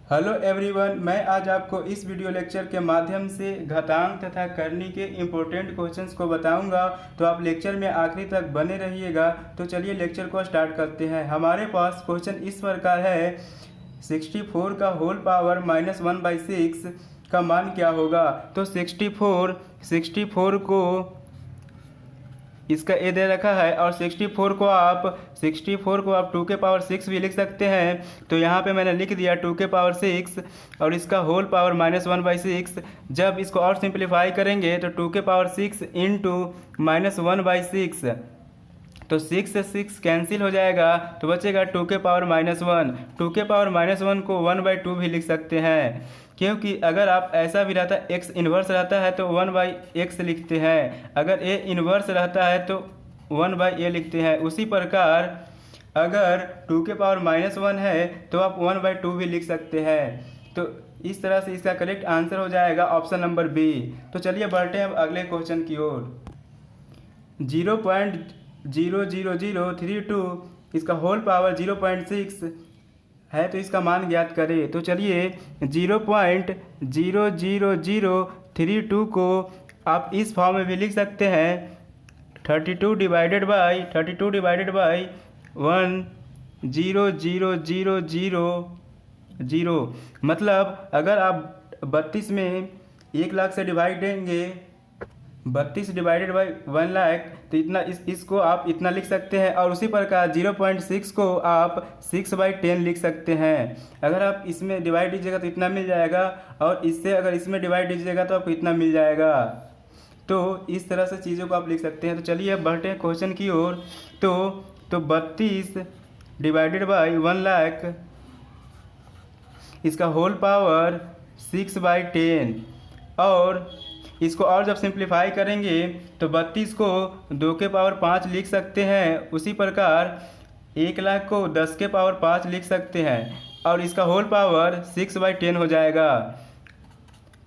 Hello everyone, मैं आज आपको इस वीडियो लेक्चर के माध्यम से घातांक तथा करनी के इम्पोर्टेंट क्वेश्चंस को बताऊंगा। तो आप लेक्चर में आखिरी तक बने रहिएगा। तो चलिए लेक्चर को स्टार्ट करते हैं। हमारे पास क्वेश्चन इस प्रकार है, 64 का होल पावर -1/6 का मान क्या होगा। तो 64 को इसका ए दे रखा है और 64 को आप 2 के पावर 6 भी लिख सकते हैं। तो यहाँ पे मैंने लिख दिया 2 के पावर 6 और इसका होल पावर -1/6। जब इसको और सिंप्लीफाई करेंगे तो 2 के पावर 6 इंटू -1/6, तो 6 से 6 कैंसिल हो जाएगा तो बचेगा 2 के पावर -1। 2 के पावर -1 को 1/2 भी लिख सकते हैं, क्योंकि अगर आप ऐसा भी रहता है x इन्वर्स रहता है तो 1/x लिखते हैं, अगर a इन्वर्स रहता है तो 1/a लिखते हैं। उसी प्रकार अगर 2 के पावर -1 है तो आप 1/2 भी लिख सकते हैं। तो इस तरह से इसका करेक्ट आंसर हो जाएगा ऑप्शन नंबर बी। तो चलिए बढ़ते हैं अब अगले क्वेश्चन की ओर। 0.00032 इसका होल पावर 0.6 है, तो इसका मान ज्ञात करें। तो चलिए 0.00032 को आप इस फॉर्म में भी लिख सकते हैं, 32 डिवाइडेड बाई 100,000। मतलब अगर आप 32 में 1 लाख से डिवाइड देंगे, 32 डिवाइडेड बाई 1 लाख, तो इतना इसको आप इतना लिख सकते हैं। और उसी प्रकार 0.6 को आप 6/10 लिख सकते हैं। अगर आप इसमें डिवाइड दीजिएगा तो इतना मिल जाएगा, और इससे अगर इसमें डिवाइड दीजिएगा तो आपको इतना मिल जाएगा। तो इस तरह से चीज़ों को आप लिख सकते हैं। तो चलिए अब बढ़ते हैं क्वेश्चन की ओर। तो 32 डिवाइडेड बाई 1 लाख इसका होल पावर 6/10, और इसको और जब सिंप्लीफाई करेंगे तो 32 को 2 के पावर 5 लिख सकते हैं। उसी प्रकार 1 लाख को 10 के पावर 5 लिख सकते हैं, और इसका होल पावर 6/10 हो जाएगा।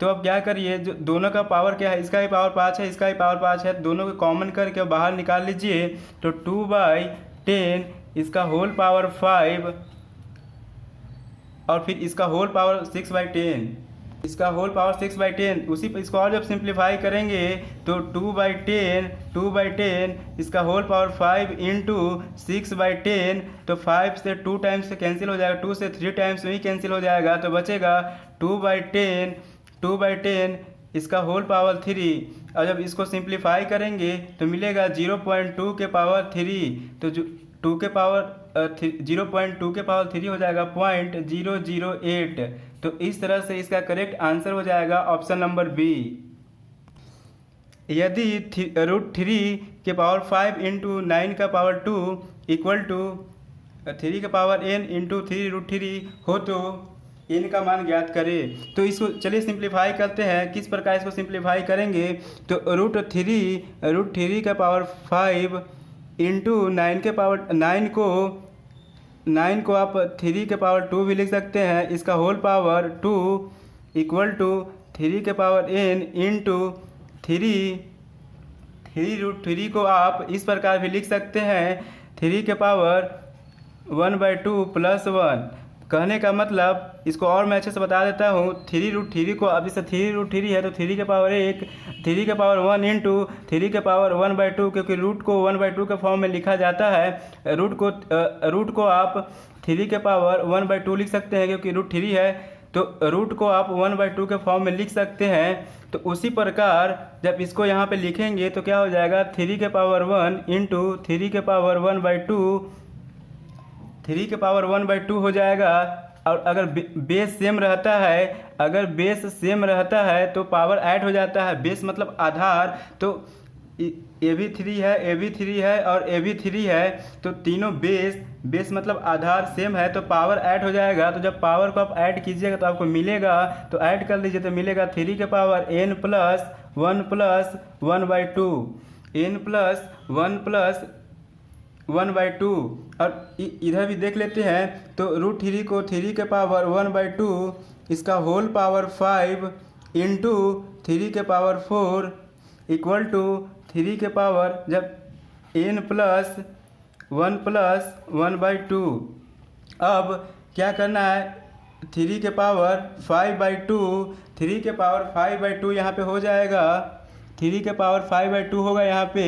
तो अब क्या करिए, जो दोनों का पावर क्या है, इसका भी पावर 5 है, इसका भी पावर 5 है, दोनों को कॉमन करके बाहर निकाल लीजिए। तो 2/10 इसका होल पावर 5, और फिर इसका होल पावर 6/10, इसका होल पावर 6/10। उसी इसको और जब सिंप्लीफाई करेंगे तो 2/10 इसका होल पावर 5 इंटू 6/10, तो 5 से 2 टाइम्स से कैंसिल हो जाएगा, 2 से 3 टाइम्स में ही कैंसिल हो जाएगा, तो बचेगा 2/10 इसका होल पावर 3। और जब इसको सिंप्लीफाई करेंगे तो मिलेगा 0.2 के पावर 3, तो जो 2 के पावर 0.2 के पावर 3 हो जाएगा 0.008। तो इस तरह से इसका करेक्ट आंसर हो जाएगा ऑप्शन नंबर बी। यदि √3 के पावर 5 इंटू 9 का पावर 2 इक्वल टू 3 का पावर n इंटू 3√3 हो तो n का मान ज्ञात करें। तो इसको चलिए सिंप्लीफाई करते हैं। किस प्रकार इसको सिंप्लीफाई करेंगे, तो √3 का पावर 5 इंटू 9 के पावर 9 को आप 3 के पावर 2 भी लिख सकते हैं। इसका होल पावर 2 इक्वल टू 3 के पावर n इंटू 3 को आप इस प्रकार भी लिख सकते हैं, 3 के पावर 1/2 प्लस 1। कहने का मतलब, इसको और मैं अच्छे से बता देता हूँ। 3√3 को अब जैसे 3√3 है तो 3 के पावर 1, 3 के पावर 1 इंटू 3 के पावर 1/2, क्योंकि रूट को 1/2 के फॉर्म में लिखा जाता है। रूट को आप 3 के पावर 1/2 लिख सकते हैं, क्योंकि √3 है तो रूट को आप 1/2 के फॉर्म में लिख सकते हैं। तो उसी प्रकार जब इसको यहाँ पे लिखेंगे तो क्या हो जाएगा, 3 के पावर 1 इंटू 3 के पावर 1/2, 3 के पावर 1/2 हो जाएगा। और अगर बेस सेम रहता है, तो पावर ऐड हो जाता है। बेस मतलब आधार, तो ए भी 3 है और ए भी 3 है, तो तीनों बेस मतलब आधार सेम है, तो पावर ऐड हो जाएगा। तो जब पावर को आप ऐड कीजिएगा तो आपको मिलेगा, तो ऐड कर लीजिए तो मिलेगा 3 के power n plus 1 plus 1/2, n plus 1 plus 1/2। और इधर भी देख लेते हैं, तो √3 को 3 के पावर 1/2 इसका होल पावर 5 इंटू 3 के पावर 4 इक्वल टू 3 के पावर जब n प्लस 1 प्लस 1/2। अब क्या करना है, 3 के पावर 5/2, 3 के पावर 5/2 यहाँ पे हो जाएगा, 3 के पावर 5/2 होगा यहाँ पे।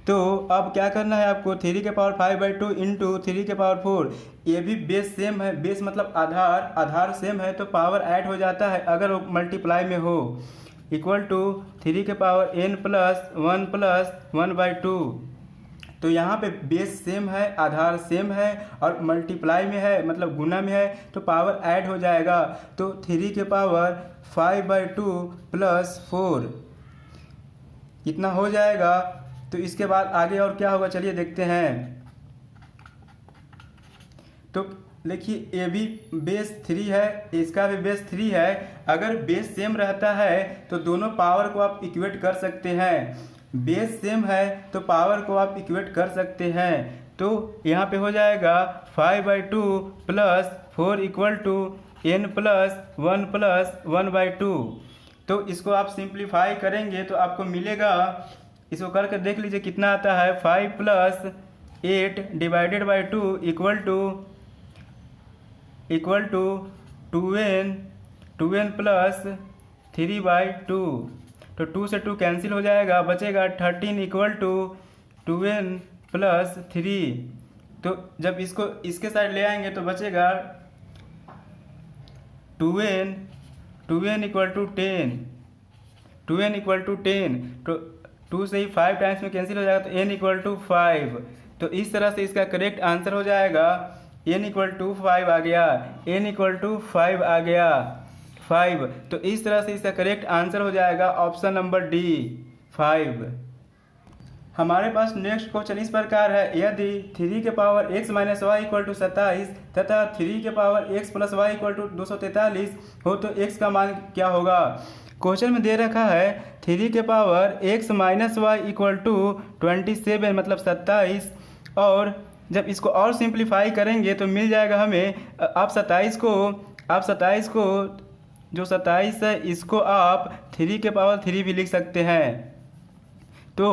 तो अब क्या करना है आपको, 3 के पावर 5/2 इंटू 3 के पावर 4, ये भी बेस सेम है, बेस मतलब आधार सेम है तो पावर ऐड हो जाता है अगर वो मल्टीप्लाई में हो, इक्वल टू 3 के पावर n प्लस 1/2। तो यहाँ पे बेस सेम है, आधार सेम है और मल्टीप्लाई में है मतलब गुना में है तो पावर ऐड हो जाएगा। तो 3 के पावर 5/2 प्लस 4 कितना हो जाएगा। तो इसके बाद आगे और क्या होगा चलिए देखते हैं। तो देखिए ये भी बेस 3 है, इसका भी बेस 3 है। अगर बेस सेम रहता है तो दोनों पावर को आप इक्वेट कर सकते हैं, बेस सेम है तो पावर को आप इक्वेट कर सकते हैं। तो यहाँ पे हो जाएगा 5/2 plus 4 equal to n plus 1/2। तो इसको आप सिंप्लीफाई करेंगे तो आपको मिलेगा, इसको करके देख लीजिए कितना आता है, 5 + 8 divided by 2 equal to 2n plus 3/2। तो 2 से 2 कैंसिल हो जाएगा, बचेगा 13 इक्वल टू 2n प्लस 3। तो जब इसको इसके साइड ले आएंगे तो बचेगा 2n equal to 10, 2n equal to 10। तो 2 से ही 5 टाइम्स में कैंसिल हो जाएगा तो n इक्वल टू 5। तो इस तरह से इसका करेक्ट आंसर हो जाएगा n इक्वल टू 5 आ गया, n इक्वल टू 5 आ गया 5। तो इस तरह से इसका करेक्ट आंसर हो जाएगा ऑप्शन नंबर डी 5। हमारे पास नेक्स्ट क्वेश्चन इस प्रकार है, यदि 3 के power x minus y equal to 27 तथा 3 के power x plus y equal to 243 हो तो x का मान क्या होगा। क्वेश्चन में दे रखा है 3 के power x minus y equal to 27 मतलब 27, और जब इसको और सिंप्लीफाई करेंगे तो मिल जाएगा हमें, आप 27 को जो 27 है इसको आप 3 के पावर 3 भी लिख सकते हैं। तो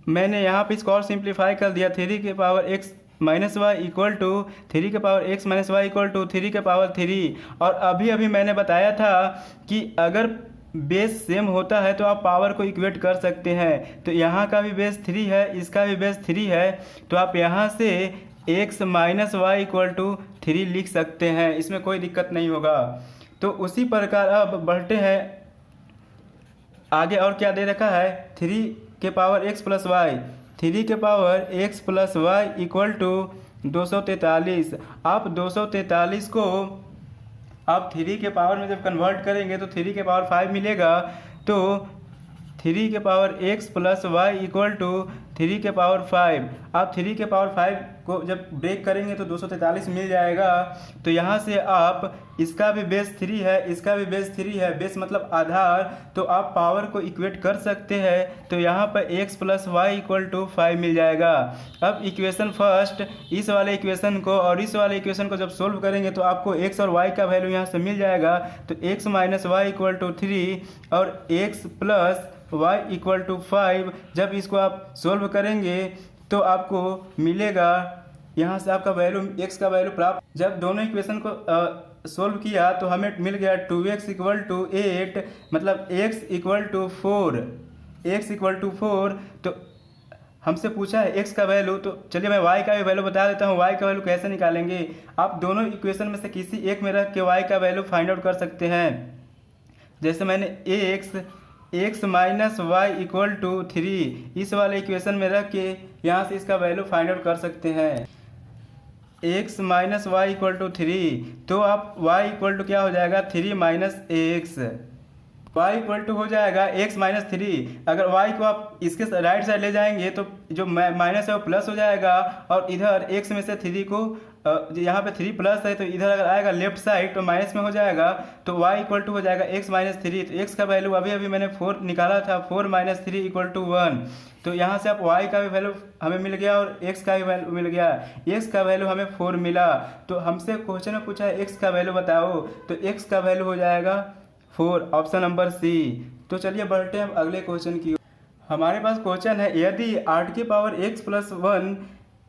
मैंने यहाँ पे इसको और सिंप्लीफाई कर दिया, 3 के power x minus y equal to 3 के power x minus y equal to 3 के पावर 3। और अभी मैंने बताया था कि अगर बेस सेम होता है तो आप पावर को इक्वेट कर सकते हैं। तो यहाँ का भी बेस 3 है, इसका भी बेस 3 है, तो आप यहाँ से x minus y equal to 3 लिख सकते हैं, इसमें कोई दिक्कत नहीं होगा। तो उसी प्रकार अब बढ़ते हैं आगे, और क्या दे रखा है, 3 के पावर x प्लस वाई, 3 के power x plus y equal to 243। आप 243 को आप 3 के पावर में जब कन्वर्ट करेंगे तो 3 के पावर 5 मिलेगा। तो 3 के power x plus y equal to 3 के पावर 5। आप 3 के पावर 5 को जब ब्रेक करेंगे तो 243 मिल जाएगा। तो यहाँ से आप इसका भी बेस 3 है, इसका भी बेस 3 है, बेस मतलब आधार, तो आप पावर को इक्वेट कर सकते हैं। तो यहाँ पर x plus y equal to 5 मिल जाएगा। अब इक्वेशन फर्स्ट, इस वाले इक्वेशन को और इस वाले इक्वेशन को जब सोल्व करेंगे तो आपको x और y का वैल्यू यहाँ से मिल जाएगा। तो x minus y equal to 3 और x plus y equal to 5, जब इसको आप सोल्व करेंगे तो आपको मिलेगा, यहाँ से आपका वैल्यू x का वैल्यू प्राप्त। जब दोनों इक्वेशन को सोल्व किया तो हमें मिल गया 2x इक्वल टू 8 मतलब x equal to 4, x equal to 4। तो हमसे पूछा है x का वैल्यू, तो चलिए मैं y का भी वैल्यू बता देता हूँ। y का वैल्यू कैसे निकालेंगे, आप दोनों इक्वेशन में से किसी एक में रख के y का वैल्यू फाइंड आउट कर सकते हैं। जैसे मैंने x minus y equal to 3 इस वाले इक्वेशन में रख के यहाँ से इसका वैल्यू फाइंड आउट कर सकते हैं। x minus y equal to 3, तो आप y इक्वल टू क्या हो जाएगा, 3 minus x, y equal to हो जाएगा x माइनस 3। अगर y को आप इसके राइट साइड ले जाएंगे तो जो माइनस है वो प्लस हो जाएगा, और इधर x में से 3 को यहाँ पे 3 प्लस है तो इधर अगर आएगा लेफ्ट साइड तो माइनस में हो जाएगा। तो y इक्वल टू हो जाएगा x माइनस 3। तो x का वैल्यू अभी मैंने 4 निकाला था, 4 माइनस 3 इक्वल टू 1। तो यहाँ से आप y का भी वैल्यू हमें मिल गया और x का भी वैल्यू मिल गया। x का वैल्यू हमें 4 मिला। तो हमसे क्वेश्चन में पूछा है x का वैल्यू बताओ, तो x का वैल्यू हो जाएगा 4, ऑप्शन नंबर सी। तो चलिए बढ़ते हैं अगले क्वेश्चन की। हमारे पास क्वेश्चन है, यदि 8 के पावर x प्लस 1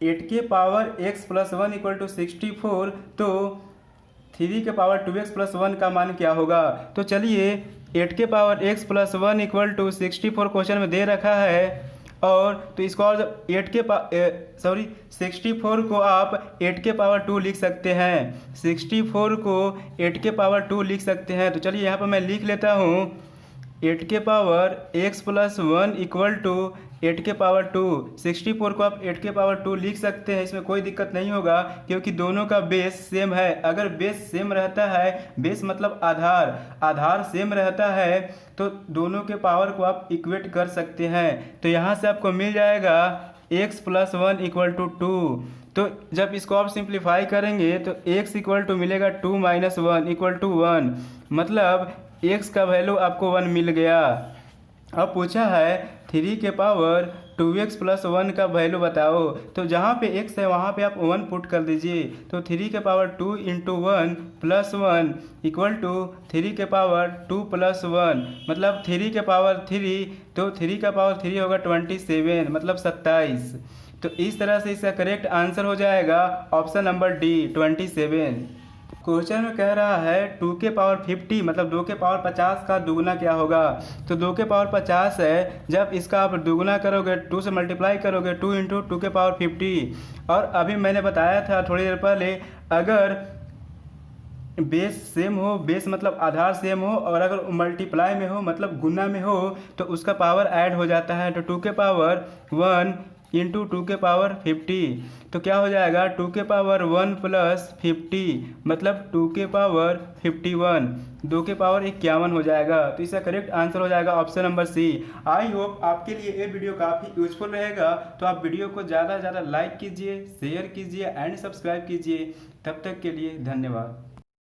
8 के power x plus 1 equal to 64 तो 3 के पावर 2x प्लस 1 का मान क्या होगा। तो चलिए 8 के power x plus 1 equal to 64 question में दे रखा है, और तो इसको और 64 को आप 8 के पावर 2 लिख सकते हैं। 64 को 8 के पावर 2 लिख सकते हैं। तो चलिए यहाँ पर मैं लिख लेता हूँ 8 के power x plus 1 equal to 8 के पावर 2। 64 को आप 8 के पावर 2 लिख सकते हैं, इसमें कोई दिक्कत नहीं होगा क्योंकि दोनों का बेस सेम है। अगर बेस सेम रहता है, बेस मतलब आधार सेम रहता है, तो दोनों के पावर को आप इक्वेट कर सकते हैं। तो यहाँ से आपको मिल जाएगा x प्लस 1 इक्वल टू 2। तो जब इसको आप सिंप्लीफाई करेंगे तो x इक्वल टू मिलेगा 2 माइनस 1 इक्वल टू 1, मतलब x का वैल्यू आपको 1 मिल गया। अब पूछा है 3 के पावर 2x प्लस 1 का वैल्यू बताओ। तो जहाँ पे x है वहाँ पे आप 1 पुट कर दीजिए। तो 3 के power 2 into 1 plus 1 equal to 3 के पावर 2 प्लस 1, मतलब 3 के पावर 3, तो 3 का पावर 3 होगा 27, मतलब 27। तो इस तरह से इसका करेक्ट आंसर हो जाएगा ऑप्शन नंबर डी 27। क्वेश्चन में कह रहा है 2 के पावर 50 मतलब 2 के पावर 50 का दुगना क्या होगा। तो 2 के पावर 50 है, जब इसका आप दुगना करोगे 2 से मल्टीप्लाई करोगे 2 इंटू 2 के पावर 50। और अभी मैंने बताया था थोड़ी देर पहले, अगर बेस सेम हो, बेस मतलब आधार सेम हो, और अगर मल्टीप्लाई में हो मतलब गुना में हो, तो उसका पावर ऐड हो जाता है। तो 2 के पावर 1 इंटू 2 के पावर 50, तो क्या हो जाएगा 2 के पावर 1 प्लस 50, मतलब 2 के पावर 51, 2 के पावर 51 हो जाएगा। तो इसका करेक्ट आंसर हो जाएगा option number C. I hope आपके लिए ये वीडियो काफ़ी यूजफुल रहेगा। तो आप वीडियो को ज़्यादा से ज़्यादा लाइक कीजिए, शेयर कीजिए एंड सब्सक्राइब कीजिए। तब तक के लिए धन्यवाद।